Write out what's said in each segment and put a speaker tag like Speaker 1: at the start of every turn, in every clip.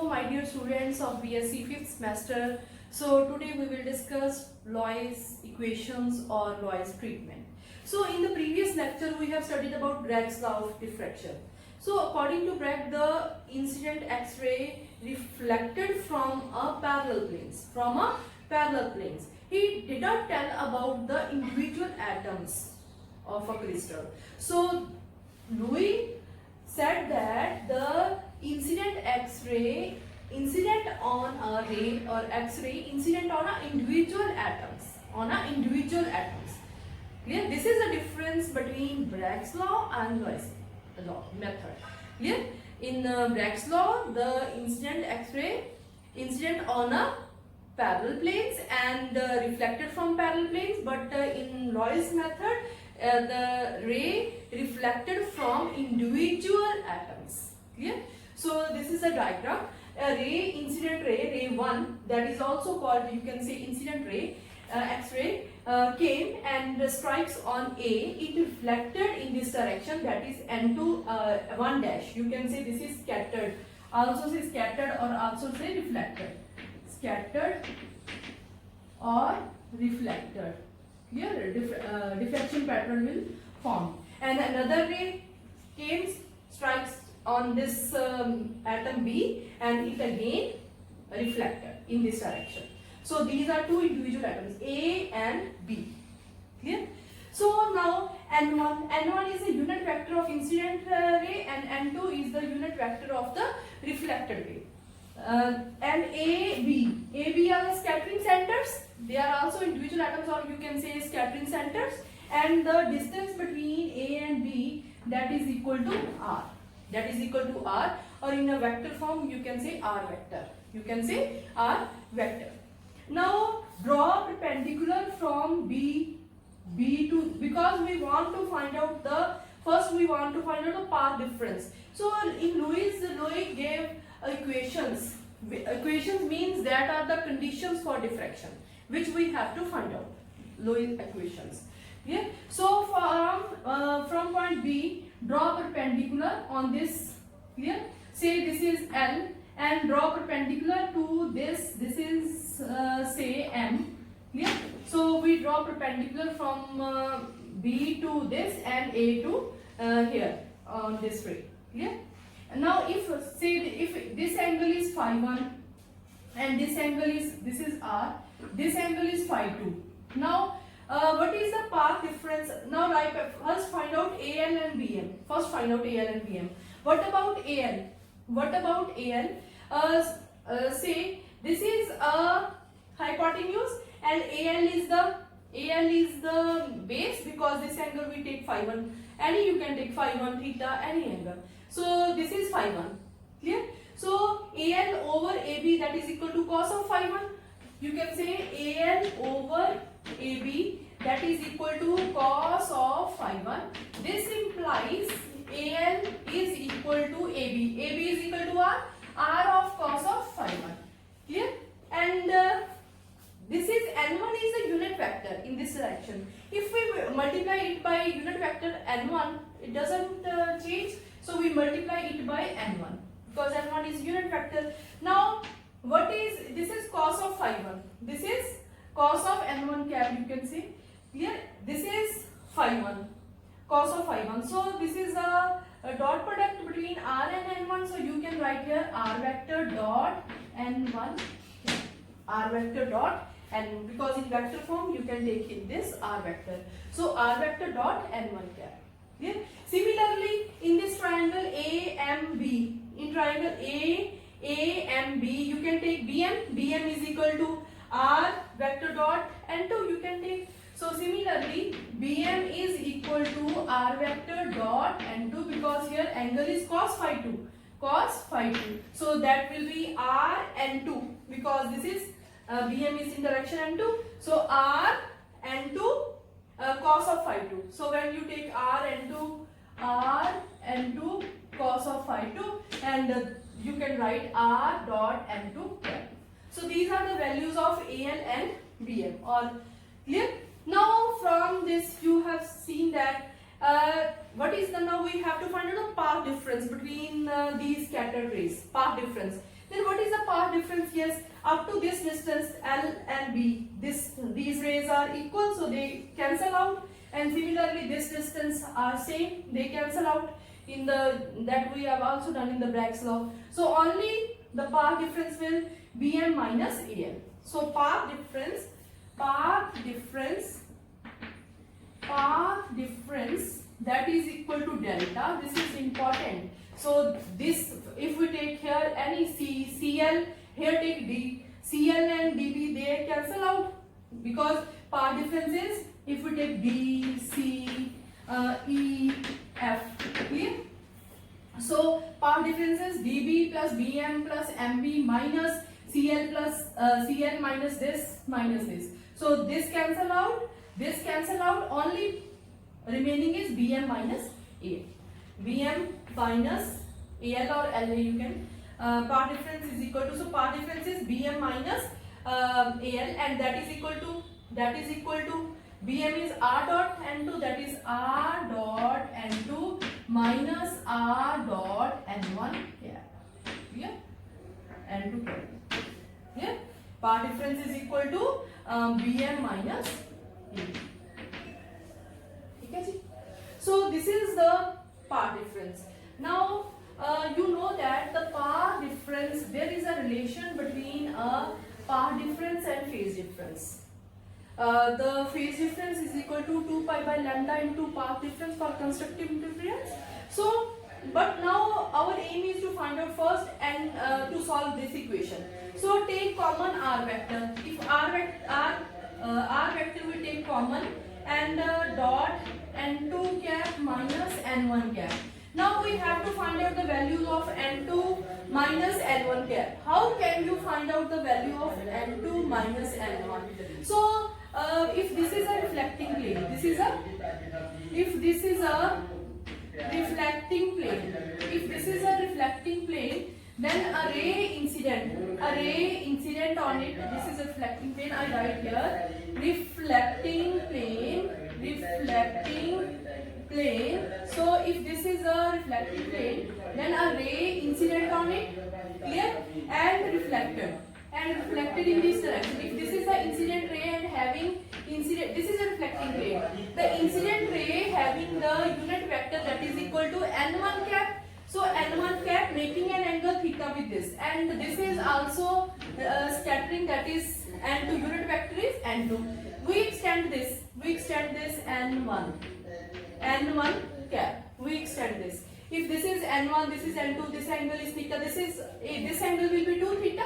Speaker 1: my dear students of BSc 5th semester. So today we will discuss Loy's equations or Loy's treatment. So in the previous lecture we have studied about Bragg's law of diffraction. So according to Bragg, the incident X-ray reflected from a parallel planes. He did not tell about the individual atoms of a crystal. So Louis said that the incident X-ray incident on a ray or X-ray incident on a individual atoms Clear? This is the difference between Bragg's law and Loy's law method. Clear? In Bragg's law, the incident X-ray incident on a parallel planes and reflected from parallel planes, but in Loy's method the ray reflected from individual atoms. Clear? So this is a diagram. A ray, incident ray 1, that is also called, you can say, incident ray, X-ray, came and strikes on A. It reflected in this direction, that is N2 1 dash. You can say this is scattered. Also say scattered or also say reflected. Scattered or reflected. Here diffraction pattern will form. And another ray came, strikes on this atom B, and it again reflected in this direction. So these are two individual atoms, A and B. Clear? So now N1 is a unit vector of incident ray and N2 is the unit vector of the reflected ray. And AB are the scattering centers. They are also individual atoms, or you can say scattering centers. And the distance between A and B, that is equal to R. That is equal to R, or in a vector form you can say R vector. You can say R vector. Now draw perpendicular from B to, because we want to find out the, first we want to find out the path difference. So in Louis gave equations. Equations means that are the conditions for diffraction, which we have to find out. Louis equations. Yeah. So from point B, draw perpendicular on this. Clear? Say this is L and draw perpendicular to this. This is say M. Clear? So we draw perpendicular from B to this and A to here on this ray. Clear? Now if this angle is phi 1 and this angle is, this is R, this angle is phi 2. Now what is the path difference? Now first find out AL and BM. First find out AL and BM. What about AL? What about AL? Say this is a hypotenuse and AL is the base, because this angle we take phi 1. Any you can take phi 1 theta, any angle. So this is phi 1. Clear? So AL over AB, that is equal to cos of phi 1. You can say AL over AB, that is equal to cos of phi 1. This implies AL is equal to AB. AB is equal to R of cos of phi 1. Clear? And this is N1 is a unit vector in this direction. If we multiply it by unit vector N1, it doesn't change. So we multiply it by N1 because N1 is unit vector. Now what is, this is cos of phi 1. This is cos of N1 cap, you can say. Here this is phi 1, cos of phi 1. So this is a dot product between R and N1. So you can write here R vector dot N1, R vector dot, and because in vector form you can take in this R vector. So R vector dot N1 cap. Yeah. Similarly, in this triangle AMB, in triangle AMB, you can take BM. BM is equal to R vector dot N2. You can take. So similarly, BM is equal to R vector dot N2, because here angle is cos phi 2. Cos phi 2. So that will be R N2, because this is BM is in direction N2. So R N2 cos of phi 2. So when you take R N2 cos of phi 2, and you can write R dot N2 cap. So these are the values of AL and BM. All clear? Now from this you have seen that now we have to find out the path difference between these scattered rays. Path difference. Then what is the path difference? Yes, up to this distance L and B, these rays are equal, so they cancel out, and similarly this distance are same, they cancel out. In that we have also done in the Bragg's law. So only the path difference will Bm minus Al. So path difference that is equal to delta. This is important. So this, if we take here any Cl, here take D, Cl and Db, they cancel out, because path difference is, if we take D, C, E, F, clear? So path difference is Db plus Bm plus Mb minus Cl plus Cl minus this. So this cancel out, only remaining is Bm minus A. Bm minus Al or La, you can, path difference is equal to, so path difference is Bm minus Al, and that is equal to Bm is R dot N2, that is R dot N2 minus R dot N1 cap. Yeah, N2 cap. Yeah, path difference is equal to Bm minus A. Okay, so this is the path difference. Now you know that the path difference, there is a relation between a path difference and phase difference. The phase difference is equal to 2 pi by lambda into path difference for constructive interference. So, but now our aim is to find out first and to solve this equation. So take common r vector. If r vector we take common, and dot n2 cap minus n1 cap. Now we have to find out the value of n2 minus n1 cap. How can you find out the value of n2 minus n1? So if this is a reflecting plane, if this is a reflecting plane, then a ray incident on it, this is a reflecting plane, I write here reflecting plane. So if this is a reflecting plane, then a ray incident on it, clear, and reflected in this direction. If this is the incident ray and having this is a reflecting plane, the incident ray having the unit vector that is equal to n1 cap. So n1 cap making an angle theta with this, and this is also scattering, that is n2, unit vector is n2. We extend this n1 cap, we extend this. If this is n1, this is n2, this angle is theta, this angle will be 2 theta,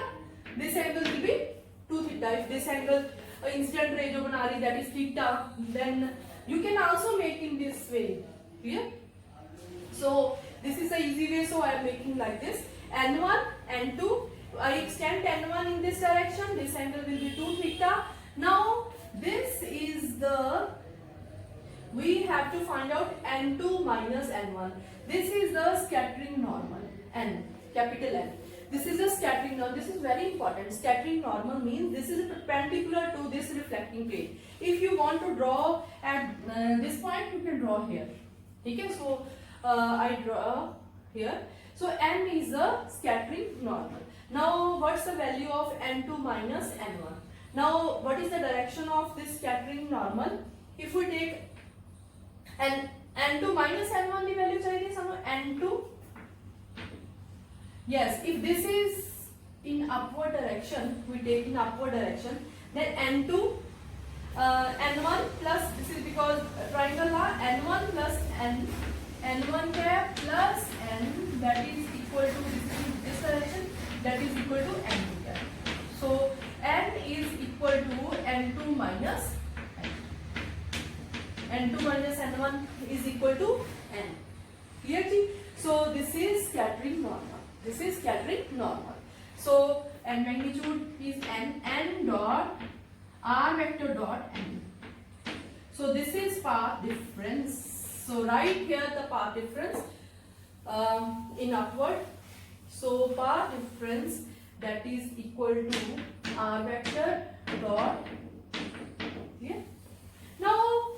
Speaker 1: this angle will be 2 theta. If this angle incident ray jo bana rahi, that is theta, then you can also make in this way. Clear? So this is the easy way, so I am making like this, n1, n2, I extend n1 in this direction, this angle will be 2 theta. Now this is the, we have to find out n2 minus n1. This is the scattering normal, n, capital N. This is a scattering normal. This is very important. Scattering normal means this is perpendicular to this reflecting plane. If you want to draw at this point, you can draw here. Okay, so I draw here. So n is the scattering normal. Now what's the value of n2 minus n1? Now what is the direction of this scattering normal? If we take n2 minus n1, the value chahiye samo n2. Yes, if this is in upward direction, we take in upward direction, then n2 n1 plus, this is because triangle law, n1 plus n1 cap plus n, that is equal to, this is in this direction, that is equal to n2 cap. So n is equal to n2 minus n2 minus n1 is equal to n. Clear? So this is scattering normal. This is scattering normal. So and magnitude is n dot r vector dot n. So this is path difference. So write here the path difference in upward. So path difference, that is equal to r vector dot. Yeah. Now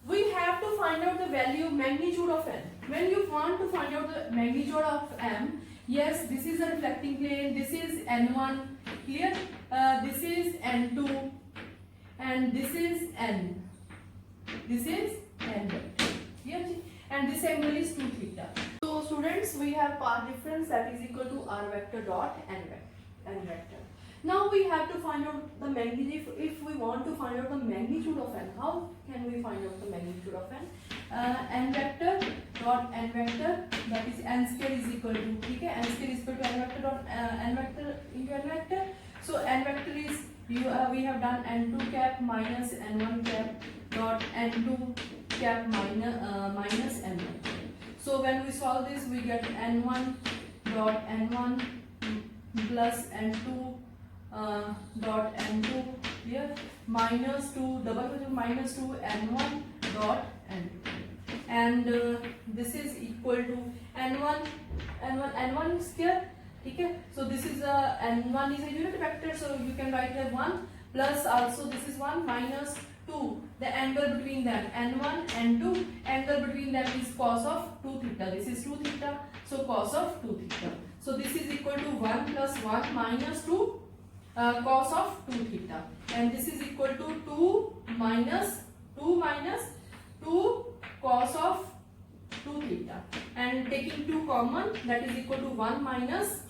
Speaker 1: we have to find out the value, magnitude of n. When you want to find out the magnitude of m, Yes, this is a reflecting plane. This is N1. Clear? This is N2, and this is N. This is N vector. Clear? And this angle is 2 theta. So students, we have path difference that is equal to r vector dot n vector. Now we have to find out the magnitude. If we want to find out the magnitude of n, how can we find out the magnitude of n? N vector dot n vector, that is n square is equal to, ठीक है, n square is equal to n vector dot n vector into n vector. So n vector is we have done n2 cap minus n1 cap dot n2 cap minus n vector. So when we solve this, we get n1 dot n1 plus n2 dot n2 here minus 2 minus 2 n1 dot n2, and this is equal to n1 square. Okay, so this is n1 is a unit vector, so you can write here 1 plus also this is 1 minus 2, the angle between them n1 and 2, angle between them is cos of 2 theta. This is 2 theta, so cos of 2 theta. So this is equal to 1 plus 1 minus 2 cos of 2 theta, and this is equal to 2 minus 2 cos of 2 theta, and taking 2 common, that is equal to 1 minus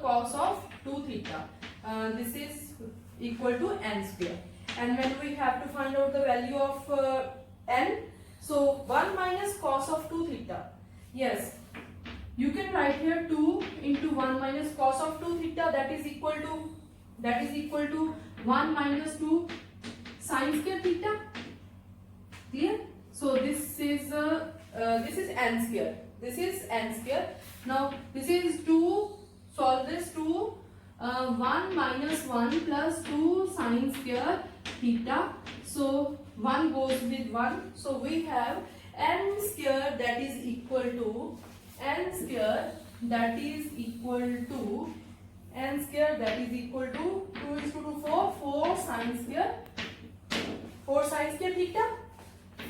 Speaker 1: cos of 2 theta. This is equal to n square, and when we have to find out the value of n, so 1 minus cos of 2 theta, yes, you can write here 2 into 1 minus cos of 2 theta, that is equal to 1 minus 2 sin square theta. Clear? So this is n square. This is n square. Now this is 2. Solve this 2. 1 minus 1 plus 2 sin square theta. So 1 goes with 1. So we have n square that is equal to 2 is to 4 sin square theta,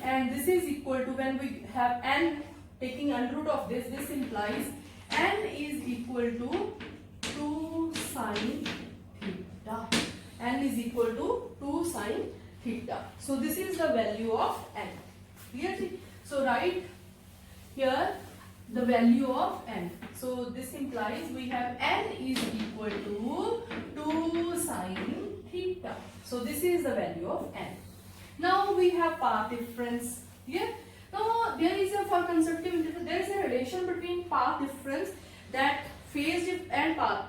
Speaker 1: and this is equal to, when we have n taking under root of this implies n is equal to 2 sin theta. N is equal to 2 sin theta. So this is the value of n. Clearly, so write here the value of n. So this implies we have n is equal to 2 sin theta. So this is the value of n. Now we have path difference here. Now there is a, for constructive interface, there is a relation between path difference, that phase and path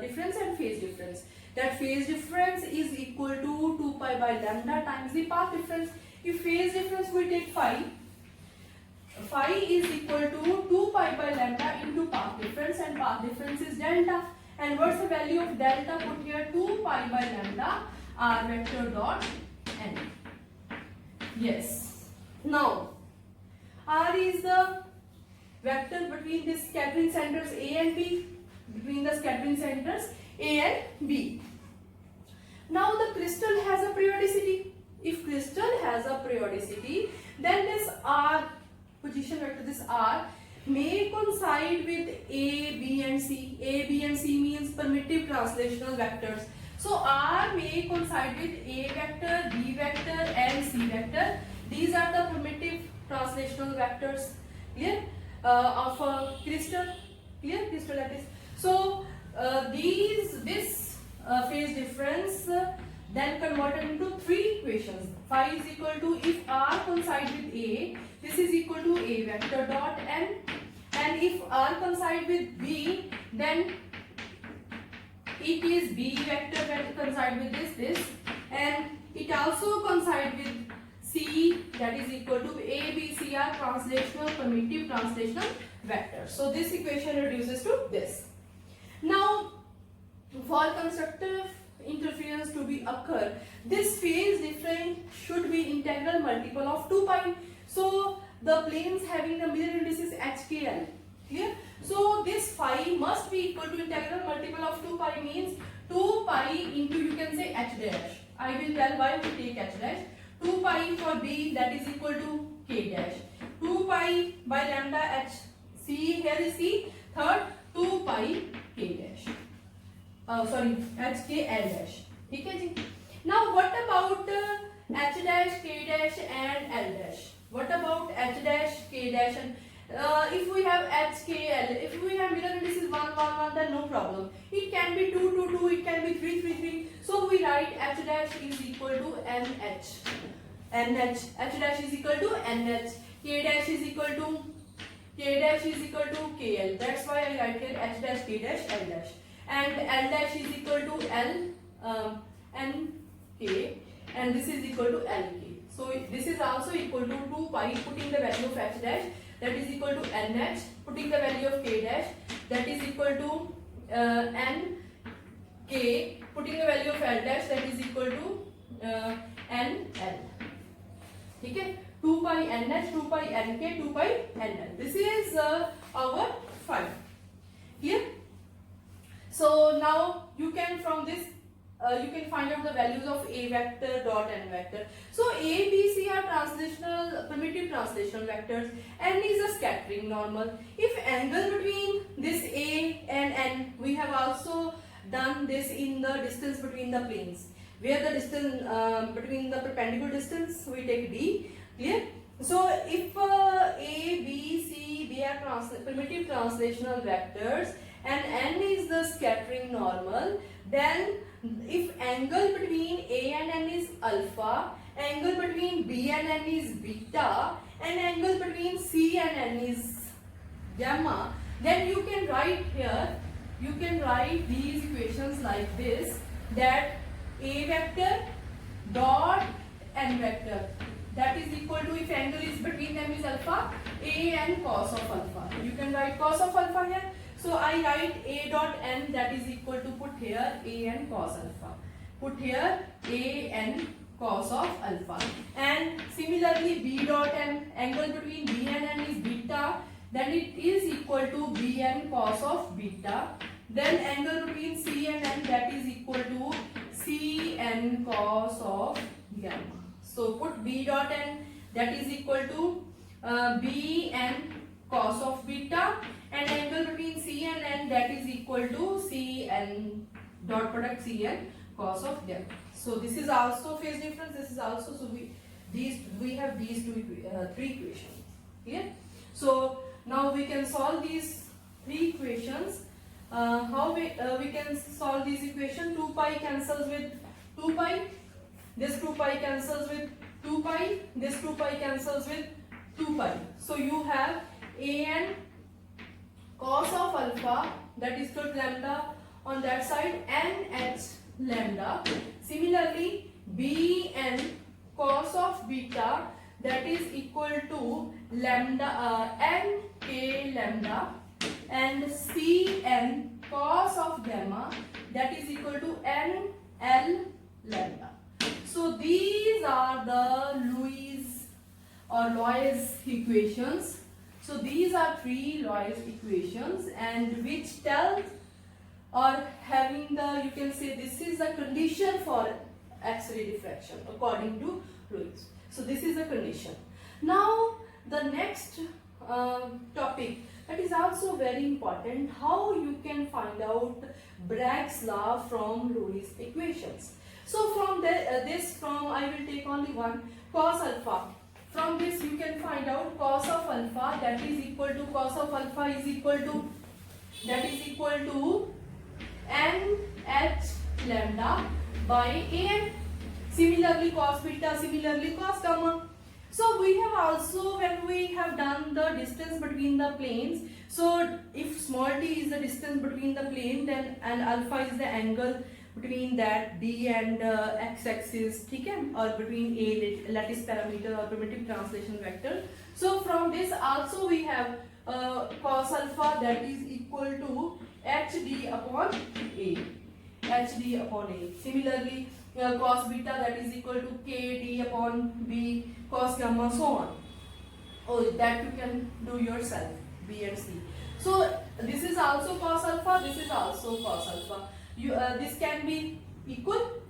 Speaker 1: difference and phase difference. That phase difference is equal to 2 pi by lambda times the path difference. If phase difference we take phi is equal to 2 pi by lambda into path difference, and path difference is delta. And what's the value of delta? Put here 2 pi by lambda r vector dot n. Yes. Now r is the vector between the scattering centers A and B, between the scattering centers A and B. Now the crystal has a periodicity. If crystal has a periodicity, then this r position vector, this r, may coincide with A, B and C. A, B and C means permittive translational vectors. So r may coincide with A vector, B vector and C vector. These are the primitive translational vectors, clear, of a crystal, clear, crystal lattice. So this phase difference then converted into 3 equations. Phi is equal to, if r coincides with A, this is equal to A vector dot n, and if r coincides with B, then it is B vector that coincides with this, and it also coincides with C, that is equal to A, B, C are translational, permittive translational vectors. So this equation reduces to this. Now, for constructive interference to be occur, this phase difference should be integral multiple of 2 pi. So the planes having the mirror indices HKL. Clear? So this phi must be equal to integral multiple of 2 pi, means 2 pi into, you can say, h dash. I will tell why we take h dash. 2 pi for B, that is equal to k dash. 2 pi by lambda h C here is C. Third 2 pi k dash. Sorry, h k l dash. ठीक है जी. Now what about h dash, k dash and l dash? What about h dash, k dash and if we have h, k, l, if we have mirror indices 1, 1, 1, then no problem. It can be 2, 2, 2, it can be 3, 3, 3. So we write h dash is equal to nh. nh. H dash is equal to nh. K dash is equal to kl. That's why I write here h dash, k dash, l dash. And l dash is equal to l nk, and this is equal to lk. So this is also equal to 2 pi, putting the value of h dash, that is equal to nh, putting the value of k dash, that is equal to nk, putting the value of l dash, that is equal to nl. ठीक है, 2 pi nh, 2 pi nk, 2 pi nl. This is our phi. Here. So now you can, from this you can find out the values of a vector dot n vector. So a, b, c are translational, primitive translational vectors. N is a scattering normal. If angle between this a and n, we have also done this in the distance between the planes, where the distance between the perpendicular distance we take d. Clear? So if a, b, c, they are primitive translational vectors and n is the scattering normal, then if angle between a and n is alpha, angle between b and n is beta, and angle between c and n is gamma, then you can write here, you can write these equations like this, that a vector dot n vector, that is equal to, if angle is between them is alpha, a and cos of alpha. You can write cos of alpha here. So I write a dot n, that is equal to, put here a n cos alpha. Put here a n cos of alpha. And similarly b dot n, angle between b and n is beta, then it is equal to b n cos of beta. Then angle between c and n, that is equal to c n cos of gamma. So put b dot n, that is equal to b n cos of beta, and angle between c and n, that is equal to c n dot product c n cos of gamma. So this is also phase difference, this is also, so we have these three equations. Clear? So now we can solve these three equations. How we can solve these equations? 2 pi cancels with 2 pi, this 2 pi cancels with 2 pi, this 2 pi cancels with 2 pi. So you have a n cos of alpha, that is equal to lambda on that side, n h lambda. Similarly b n cos of beta, that is equal to lambda n k lambda, and c n cos of gamma, that is equal to n l lambda. So these are the Loi's equations. So these are three Loi's equations, and which tells, or having the, you can say this is the condition for X-ray diffraction according to Loi's. So this is the condition. Now the next topic, that is also very important, how you can find out Bragg's law from Loi's equations. So from I will take only one, cos alpha. From this you can find out cos of alpha, that is equal to, cos of alpha is equal to, that is equal to n h lambda by an. Similarly cos beta, similarly cos gamma. So we have also, when we have done the distance between the planes, so if small t is the distance between the plane, then and alpha is the angle between that d and x-axis, or between a lattice parameter or primitive translation vector. So from this also we have cos alpha, that is equal to hd upon a, hd upon a. Similarly cos beta, that is equal to kd upon b, cos gamma, so on. Oh, that you can do yourself, b and c. So this is also cos alpha, this is also cos alpha. This can be equal.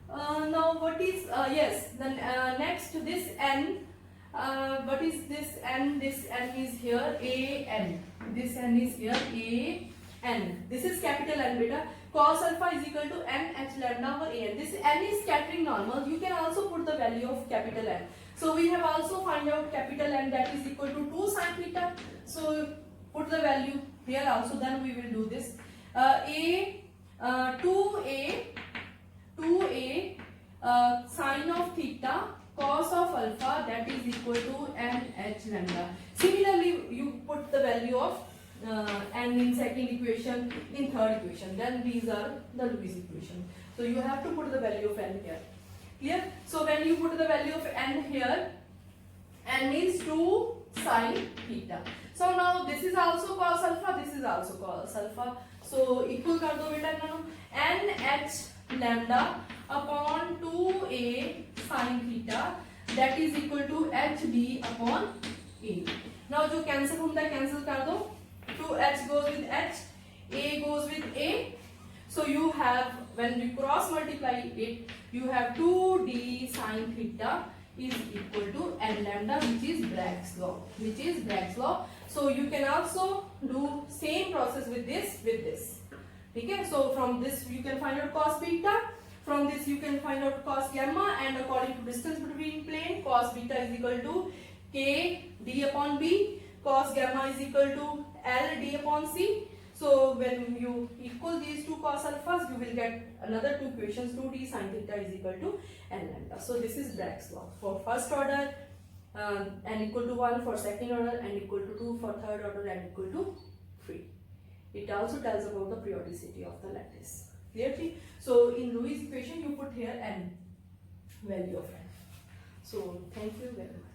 Speaker 1: Now what is yes, then next this n, what is this n? This n is here a n. this n is here, a n. This is capital N beta. Cos alpha is equal to n h lambda over a n. This n is scattering normal. You can also put the value of capital N. So we have also find out capital N, that is equal to 2 sin theta. So put the value here also, then we will do this. 2a sine of theta cos of alpha, that is equal to n h lambda. Similarly, you put the value of n in second equation, in third equation. Then these are the Lewis equation. So you have to put the value of n here. Clear? So when you put the value of n here, n is 2 sin theta. So now this is also cos alpha, this is also cos alpha. So equal कर दो बेटा इन्होंने, n h lambda upon 2a sin theta, that is equal to h d upon a. Now जो cancel होता है cancel कर दो. 2h goes with h, a goes with a. So you have, when you cross multiply it, you have 2d sin theta is equal to n lambda, which is Bragg's law. Which is Bragg's law. So you can also do same process with this, Okay, so from this you can find out cos beta. From this you can find out cos gamma, and according to distance between plane, cos beta is equal to k d upon b. Cos gamma is equal to L d upon c. So when you equal these two cos alphas, you will get another two equations. 2d sin theta is equal to n lambda. So this is Bragg's law for first order, n equal to 1 for second order, n equal to 2 for third order, n equal to 3. It also tells about the periodicity of the lattice. Clearly? So in Lewis equation, you put here n, value of n. So thank you very much.